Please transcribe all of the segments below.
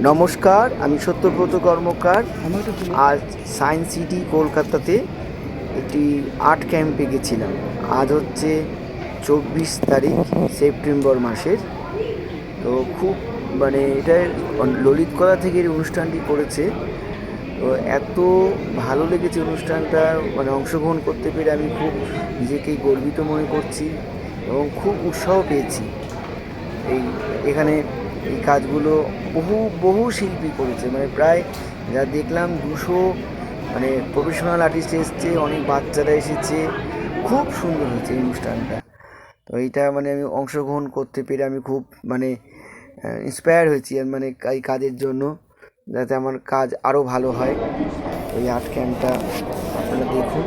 নমস্কার, আমি সত্যব্রত কর্মকার। আজ সায়েন্স সিটি কলকাতাতে একটি আর্ট ক্যাম্পে গেছিলাম। আজ হচ্ছে 24 তারিখ সেপ্টেম্বর মাসের। তো খুব এটা ললিতকলা থেকে এই অনুষ্ঠানটি করেছে। তো এত ভালো লেগেছে অনুষ্ঠানটা, অংশগ্রহণ করতে পেরে আমি খুব নিজেকে গর্বিত মনে করছি এবং খুব উৎসাহ পেয়েছি। এখানে এই কাজগুলো বহু বহু শিল্পী করেছে, প্রায় যা দেখলাম 200 প্রফেশনাল আর্টিস্ট এসছে, অনেক বাচ্চারা এসেছে। খুব সুন্দর হয়েছে এই অনুষ্ঠানটা। তো এইটা আমি অংশগ্রহণ করতে পেরে আমি খুব ইন্সপায়ার হয়েছি এই কাজের জন্য, যাতে আমার কাজ আরও ভালো হয়। ওই আর্ট ক্যাম্পটা আপনারা দেখুন।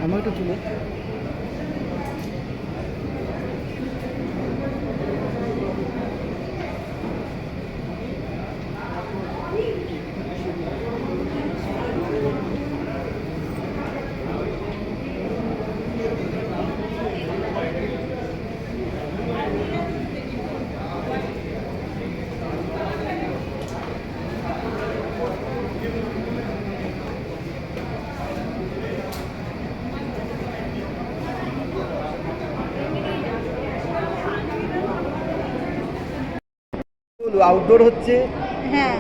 আমাকে তুলে আউটডোর হচ্ছে, হ্যাঁ